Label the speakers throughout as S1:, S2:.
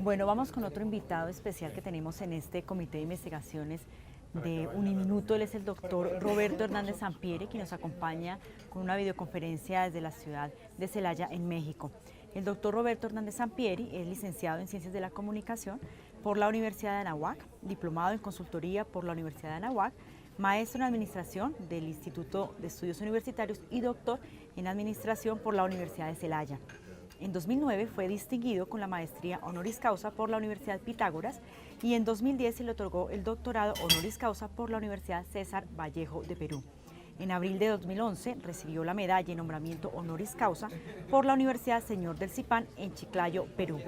S1: Bueno, vamos con otro invitado especial que tenemos en este comité de investigaciones de Uniminuto. Él es el doctor Roberto Hernández Sampieri, quien nos acompaña con una videoconferencia desde la ciudad de Celaya, en México. El doctor Roberto Hernández Sampieri es licenciado en Ciencias de la Comunicación por la Universidad de Anáhuac, diplomado en consultoría por la Universidad de Anáhuac, maestro en Administración del Instituto de Estudios Universitarios y doctor en Administración por la Universidad de Celaya. En 2009 fue distinguido con la maestría honoris causa por la Universidad Pitágoras y en 2010 se le otorgó el doctorado honoris causa por la Universidad César Vallejo de Perú. En abril de 2011 recibió la medalla y nombramiento honoris causa por la Universidad Señor del Cipán en Chiclayo, Perú.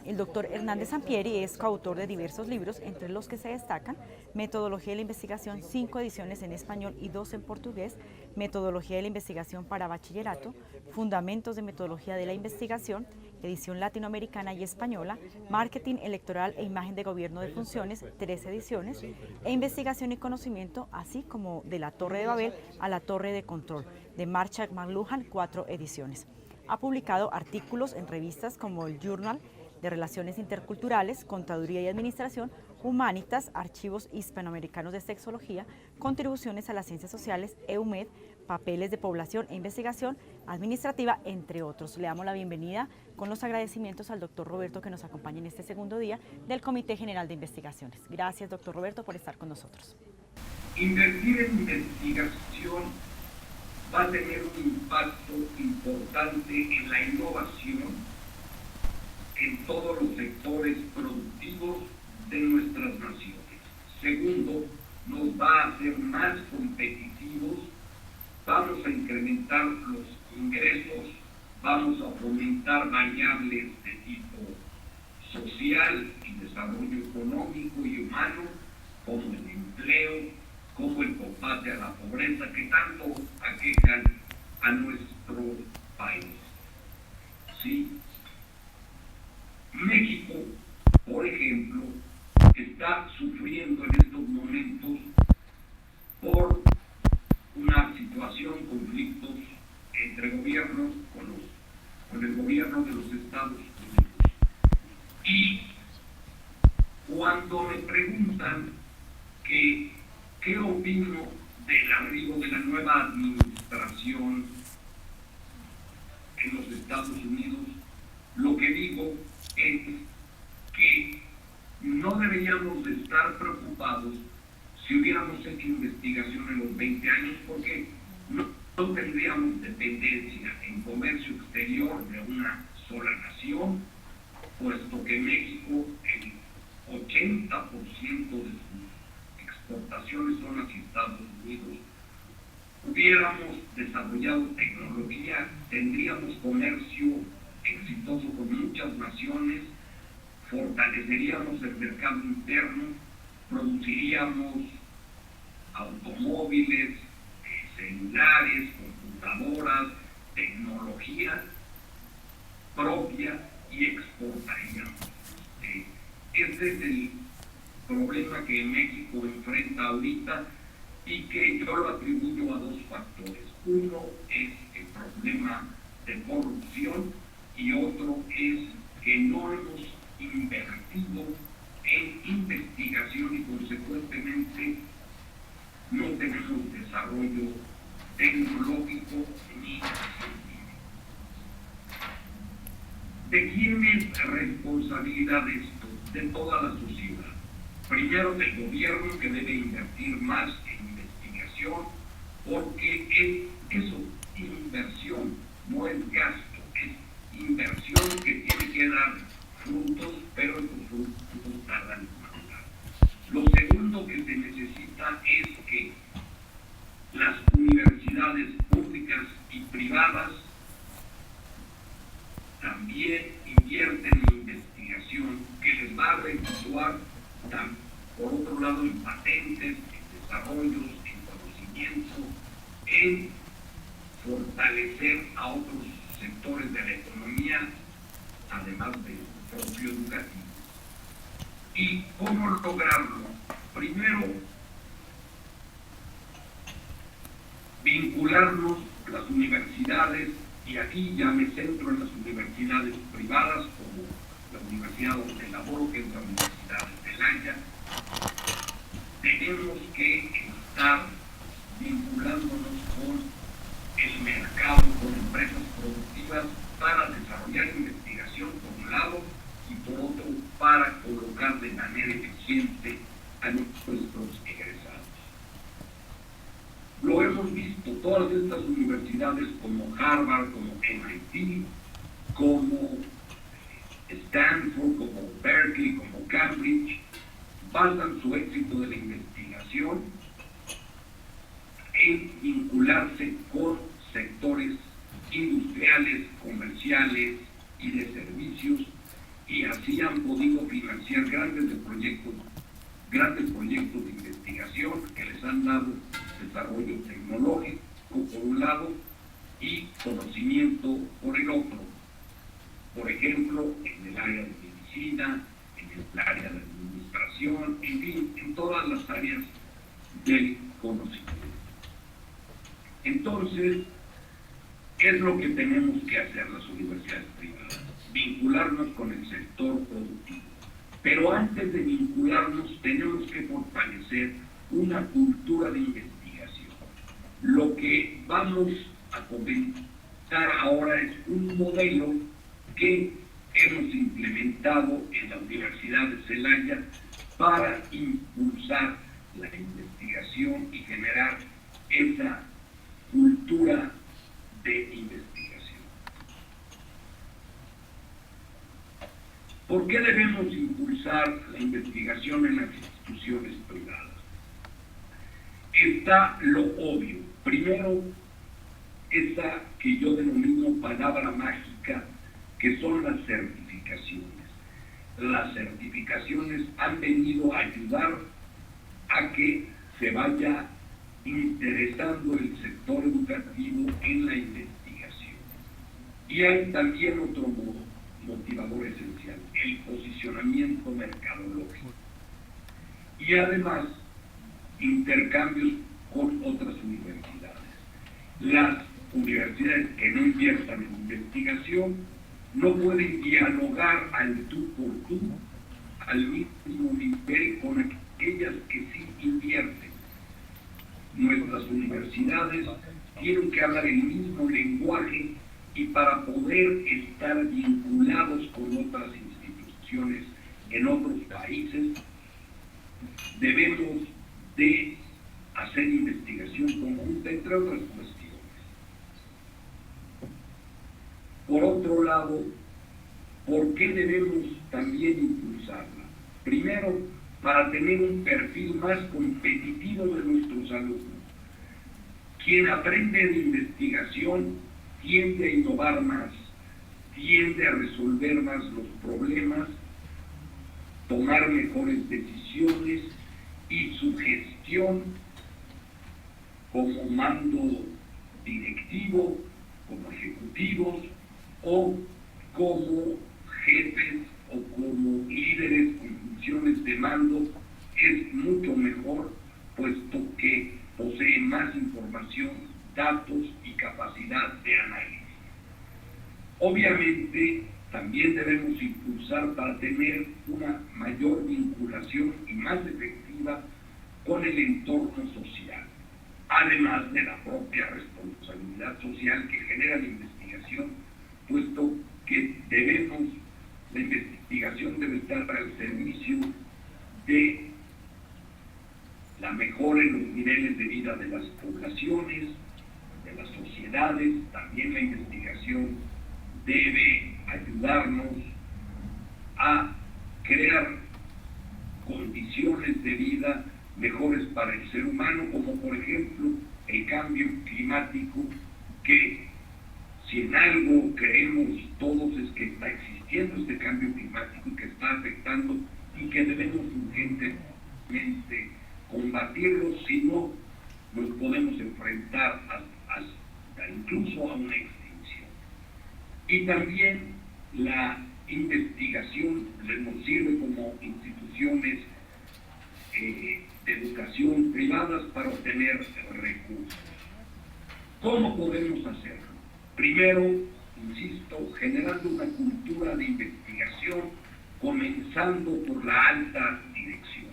S1: El doctor Hernández Sampieri es coautor de diversos libros, entre los que se destacan Metodología de la Investigación, 5 ediciones en español y 2 en portugués, Metodología de la Investigación para Bachillerato, Fundamentos de Metodología de la Investigación, edición latinoamericana y española, Marketing Electoral e Imagen de Gobierno de Funciones, 3 ediciones, e Investigación y Conocimiento, así como de la Torre de Babel a la Torre de Control, de Marshall McLuhan, 4 ediciones. Ha publicado artículos en revistas como el Journal de Relaciones Interculturales, Contaduría y Administración, Humanitas, Archivos Hispanoamericanos de Sexología, Contribuciones a las Ciencias Sociales, EUMED, Papeles de Población e Investigación Administrativa, entre otros. Le damos la bienvenida con los agradecimientos al doctor Roberto que nos acompaña en este segundo día del Comité General de Investigaciones. Gracias, doctor Roberto, por estar con nosotros.
S2: Invertir en investigación va a tener un impacto importante en la innovación en todos los sectores productivos de nuestras naciones. Segundo, nos va a hacer más competitivos, vamos a incrementar los ingresos, vamos a fomentar variables de tipo social y desarrollo económico y humano, como el empleo, como el combate a la pobreza que tanto aquejan a nuestro país. ¿Sí? México, por ejemplo, está sufriendo en estos momentos por una situación, conflictos entre gobiernos con el gobierno de los Estados Unidos. Y cuando me preguntan qué opino del arribo de la nueva administración en los Estados Unidos, lo que digo es que no deberíamos de estar preocupados si hubiéramos hecho investigación en los 20 años, porque no tendríamos dependencia en comercio exterior de una sola nación, puesto que México, el 80% de sus exportaciones son hacia Estados Unidos. Hubiéramos desarrollado tecnología, tendríamos comercio exitoso con muchas naciones, fortaleceríamos el mercado interno, produciríamos automóviles, celulares, computadoras, tecnología propia y exportaríamos. Este es el problema que México enfrenta ahorita y que yo lo atribuyo a dos factores. Uno es el problema de corrupción y otro es que no hemos invertido en investigación y consecuentemente no tenemos desarrollo tecnológico ni científico. ¿De quién es responsabilidad esto? De toda la sociedad. Primero del gobierno, que debe invertir más en investigación, porque es eso, inversión, no es gasto, es inversión que tiene que dar frutos, pero esos frutos tardan en madurar. Lo segundo que se necesita es que las universidades públicas y privadas también invierten en investigación que les va a redituar, por otro lado, en patentes, en desarrollos, en conocimiento, en fortalecer a otros sectores de la economía, además del propio educativo. ¿Y cómo lograrlo? Primero, vincularnos las universidades, y aquí ya me centro en las universidades privadas como la universidad donde laboro, que es la Universidad de Celaya, tenemos que estar vinculándonos con el mercado, con empresas productivas para desarrollar investigación por un lado y por otro para colocar de manera eficiente a nuestros egresados. Lo hemos visto, todas estas universidades como Harvard, como MIT, como Stanford, como Berkeley, como Cambridge, basan su éxito de la investigación en vincularse con sectores industriales, comerciales y de servicios, y así han podido financiar grandes proyectos de investigación que les han dado desarrollo tecnológico por un lado y conocimiento por el otro. Por ejemplo, en el área de medicina, en el área de administración, en fin, en todas las áreas del conocimiento. Entonces, ¿qué es lo que tenemos que hacer las universidades privadas? Vincularnos con el sector productivo. Pero antes de vincularnos, tenemos que fortalecer una cultura de investigación. Lo que vamos a comentar ahora es un modelo que hemos implementado en la Universidad de Celaya para impulsar la investigación y generar esa cultura de investigación. ¿Por qué debemos impulsar la investigación en las instituciones privadas? Está lo obvio. Primero, esa que yo denomino palabra mágica, que son las certificaciones. Las certificaciones han venido a ayudar a que se vaya interesando el sector educativo en la investigación. Y hay también otro motivador esencial, el posicionamiento mercadológico. Y además, intercambios con otras universidades. Las universidades que no inviertan en investigación no pueden dialogar al tú por tú, al mismo nivel con aquellas que sí invierten. Nuestras universidades tienen que hablar el mismo lenguaje y para poder estar vinculados con otras instituciones en otros países, debemos de hacer investigación conjunta, entre otras cuestiones. Por otro lado, ¿por qué debemos también impulsarla? Primero, para tener un perfil más competitivo de nuestros alumnos. Quien aprende de investigación tiende a innovar más, tiende a resolver más los problemas, tomar mejores decisiones y su gestión como mando directivo, como ejecutivos o como jefes o como líderes con funciones de mando es mucho mejor, puesto que posee más información, datos y capacidad de análisis. Obviamente, también debemos impulsar para tener una mayor vinculación y más efectiva con el entorno social, además de la propia responsabilidad social que genera la investigación, puesto que la investigación debe estar al servicio de la mejora en los niveles de vida de las poblaciones, de las sociedades. También la investigación debe ayudarnos a crear condiciones de vida mejores para el ser humano, como por ejemplo el cambio climático, que si en algo creemos todos es que está existiendo este cambio climático y que está afectando y que debemos urgentemente combatirlo, si no nos podemos enfrentar hasta incluso a una extinción. Y también la investigación nos sirve como instituciones de educación privadas para obtener recursos. ¿Cómo podemos hacerlo? Primero, insisto, generando una cultura de investigación comenzando por la alta dirección,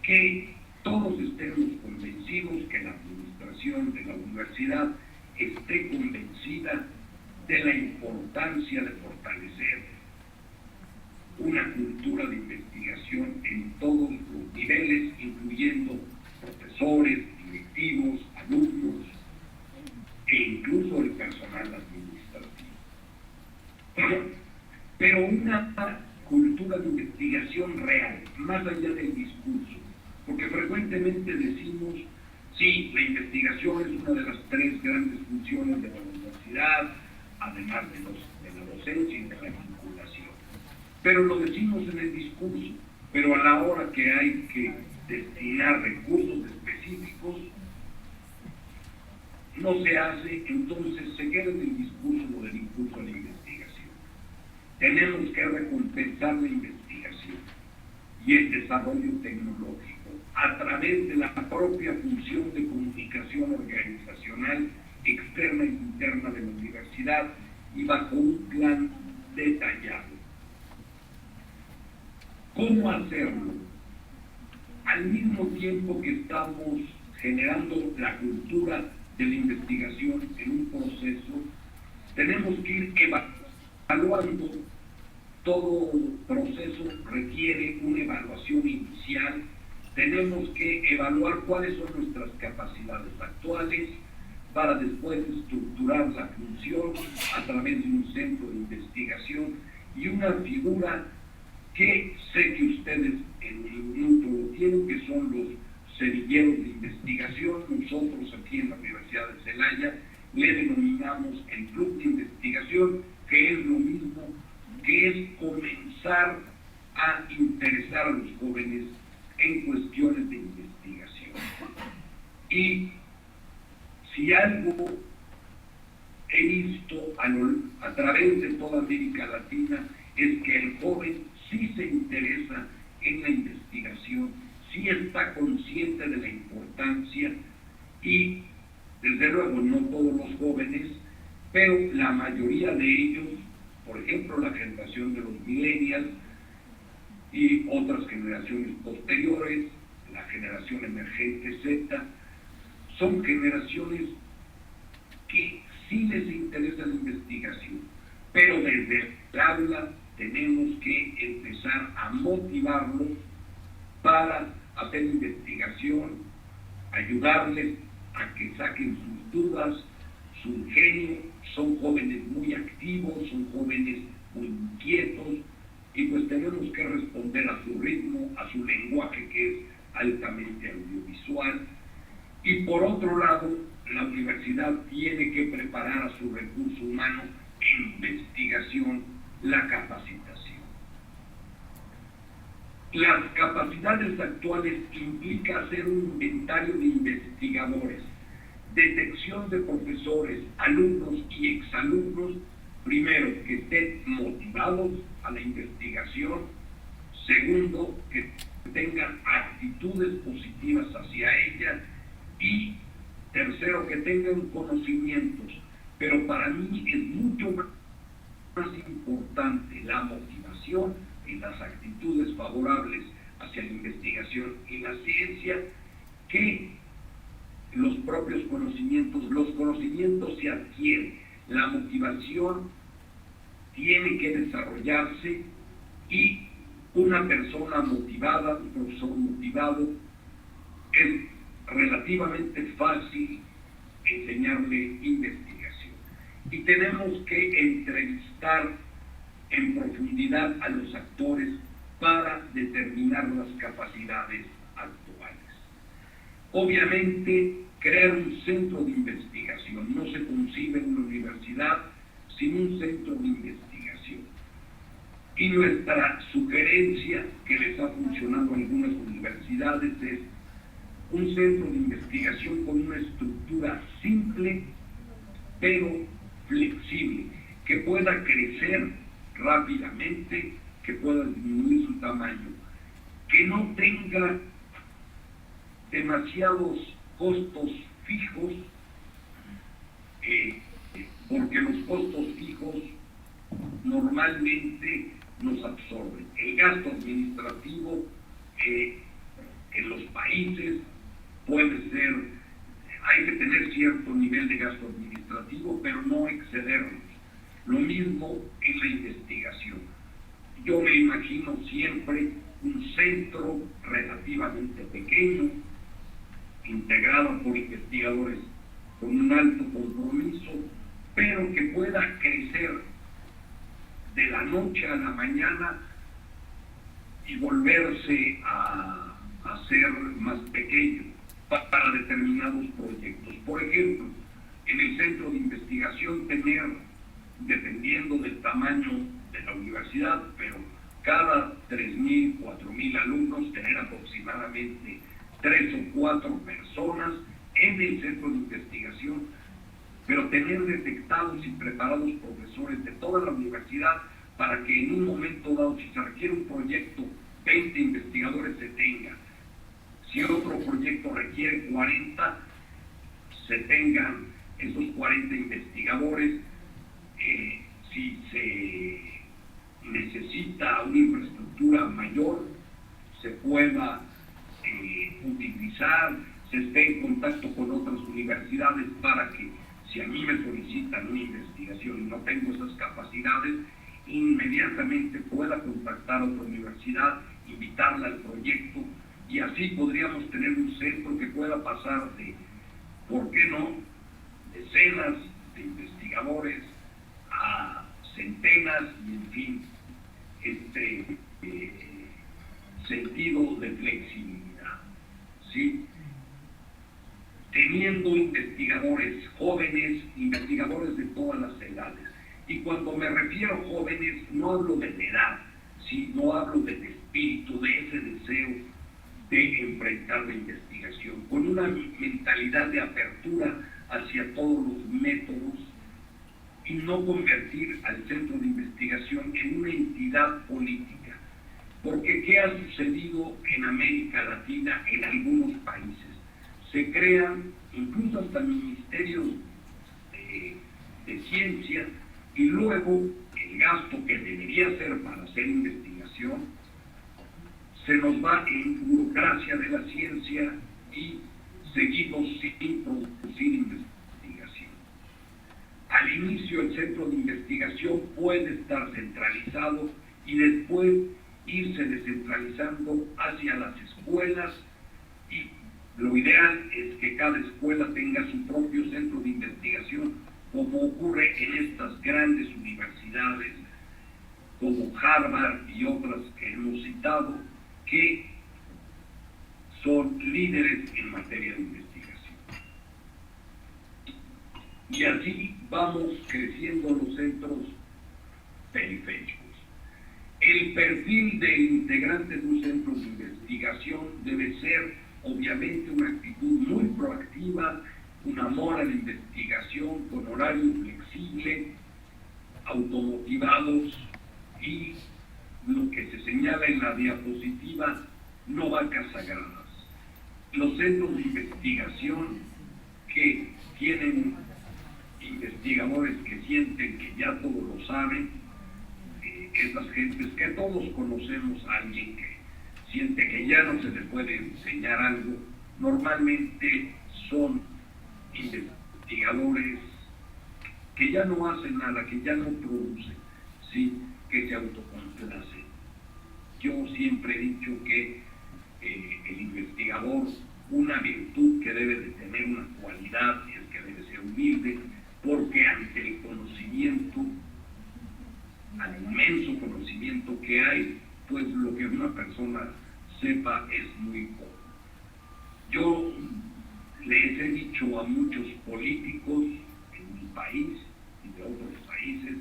S2: que todos estemos convencidos, que la administración de la universidad esté convencida de la importancia de fortalecer una cultura de investigación en todos los niveles, incluyendo profesores, directivos, alumnos e incluso el personal administrativo. Pero una cultura de investigación real, más allá del discurso, porque frecuentemente decimos, sí, la investigación es una de las 3 grandes funciones de la universidad, además de la docencia y de la vinculación. Pero lo decimos en el discurso, pero a la hora que hay que destinar recursos específicos, no se hace, entonces se queda en el discurso lo del impulso a la investigación. Tenemos que recompensar la investigación y el desarrollo tecnológico a través de la propia función de comunicación organizacional externa e interna de la universidad y bajo un plan detallado. ¿Cómo hacerlo? Al mismo tiempo que estamos generando la cultura de la investigación en un proceso, tenemos que ir evaluando. Todo proceso requiere una evaluación inicial. Tenemos que evaluar cuáles son nuestras capacidades actuales para después estructurar la función a través de un centro de investigación y una figura que sé que ustedes en el minuto lo tienen, que son los semilleros de investigación. Nosotros aquí en la Universidad de Celaya le denominamos el club de investigación, que es lo mismo, que es comenzar a interesar a los jóvenes en cuestiones de investigación. Y si algo he visto a través de toda América Latina es que el joven sí se interesa en la investigación, sí está consciente de la importancia y, desde luego, no todos los jóvenes, pero la mayoría de ellos, por ejemplo, la generación de los millennials y otras generaciones posteriores, la generación emergente Z, son generaciones que sí les interesa la investigación, pero desde el aula tenemos que empezar a motivarlos para hacer investigación, ayudarles a que saquen sus dudas, su ingenio. Son jóvenes muy activos, son jóvenes muy inquietos, y pues tenemos que responder a su ritmo, a su lenguaje, que es altamente audiovisual. Y por otro lado, la universidad tiene que preparar a su recurso humano en investigación, la capacitación. Las capacidades actuales implica hacer un inventario de investigadores, detección de profesores, alumnos y exalumnos, primero, que estén motivados a la investigación, segundo, que tengan actitudes positivas hacia ella, y tercero, que tengan conocimientos. Pero para mí es mucho más importante la motivación y las actitudes favorables hacia la investigación y la ciencia que los propios conocimientos. Los conocimientos se adquieren, la motivación tiene que desarrollarse, y una persona motivada, un profesor motivado, es relativamente fácil enseñarle investigación. Y tenemos que entrevistar en profundidad a los actores para determinar las capacidades actuales. Obviamente, crear un centro de investigación no se concibe en una universidad sin un centro de investigación. Y nuestra sugerencia, que les ha funcionado a algunas universidades, es un centro de investigación con una estructura simple pero flexible, que pueda crecer rápidamente, que pueda disminuir su tamaño, que no tenga demasiados costos fijos, porque los costos fijos normalmente nos absorben. El gasto administrativo en los países puede ser, hay que tener cierto nivel de gasto administrativo, pero no excedernos. Lo mismo en la investigación. Yo me imagino siempre un centro relativamente pequeño, integrado por investigadores con un alto compromiso, pero que pueda crecer de la noche a la mañana y volverse a ser más pequeño para determinados proyectos. Por ejemplo, en el centro de investigación tener, dependiendo del tamaño de la universidad, pero cada 3.000, 4.000 alumnos, tener aproximadamente 3 o 4 personas en el centro de investigación, pero tener detectados y preparados profesores de toda la universidad para que en un momento dado, si se requiere un proyecto, 20 investigadores se tenga. Si otro proyecto requiere 40, se tengan esos 40 investigadores. Si se necesita una infraestructura mayor, se pueda utilizar, se esté en contacto con otras universidades para que, si a mí me solicitan una investigación y no tengo esas capacidades, inmediatamente pueda contactar a otra universidad, invitarla al proyecto, y así podríamos tener un centro que pueda pasar de, ¿por qué no?, decenas de investigadores a centenas, y en fin, este sentido de flexibilidad, ¿sí? Teniendo investigadores jóvenes, investigadores de todas las edades. Y cuando me refiero a jóvenes, no hablo de la edad, ¿sí? No hablo del espíritu, de ese deseo de enfrentar la investigación, con una mentalidad de apertura hacia todos los métodos y no convertir al centro de investigación en una entidad política. Porque ¿qué ha sucedido en América Latina, en algunos países? Se crean incluso hasta ministerios de ciencia, y luego el gasto que debería ser para hacer investigación se nos va en burocracia de la ciencia y seguimos sin producir investigación. Al inicio el centro de investigación puede estar centralizado y después irse descentralizando hacia las escuelas, y lo ideal es que cada escuela tenga su propio centro de investigación, como ocurre en estas grandes universidades como Harvard y otras que hemos citado, que son líderes en materia de investigación. Y así vamos creciendo los centros periféricos. El perfil del integrante de un centro de investigación debe ser, obviamente, una actitud muy proactiva, un amor a la investigación, con horario flexible, automotivados, y lo que se señala en la diapositiva, no vacas sagradas. Los centros de investigación que tienen investigadores que sienten que ya todo lo saben, esas gentes que todos conocemos a alguien que siente que ya no se le puede enseñar algo, normalmente son investigadores que ya no hacen nada, que ya no producen, ¿sí?, que se autocomplacen. Yo siempre he dicho que el investigador, una virtud que debe de tener, una cualidad, es que debe ser humilde, porque ante el conocimiento, al inmenso conocimiento que hay, pues lo que una persona sepa es muy poco. Yo les he dicho a muchos políticos en mi país y de otros países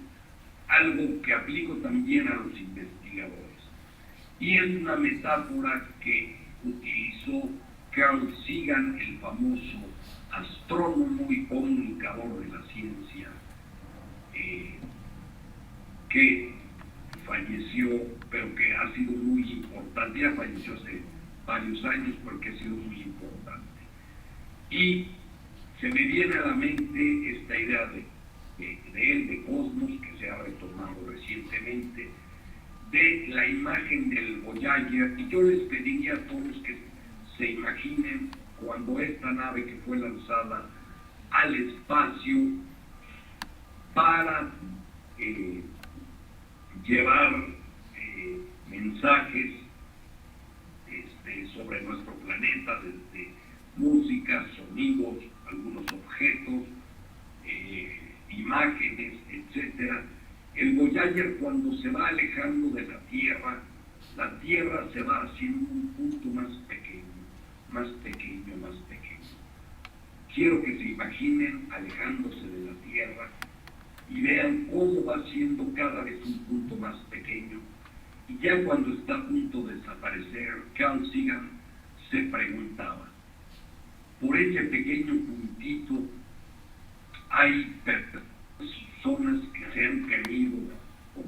S2: algo que aplico también a los investigadores, y es una metáfora que utilizó Carl Sagan, el famoso astrónomo y comunicador de la ciencia, que falleció, pero que ha sido muy importante. Ya falleció hace varios años, porque ha sido muy importante. Y se me viene a la mente esta idea de él, de cosmos, que se ha retomado recientemente, de la imagen del Voyager, y yo les pediría a todos que se imaginen cuando esta nave que fue lanzada al espacio para llevar mensajes sobre nuestro planeta, desde música, sonidos, algunos objetos, imágenes, etcétera. El Voyager, cuando se va alejando de la Tierra se va haciendo un punto más pequeño, más pequeño, más pequeño. Quiero que se imaginen alejándose de la Tierra y vean cómo va siendo cada vez un punto más pequeño. Y ya cuando está a punto de desaparecer, Carl Sagan se preguntaba, por ese pequeño puntito hay personas que se han querido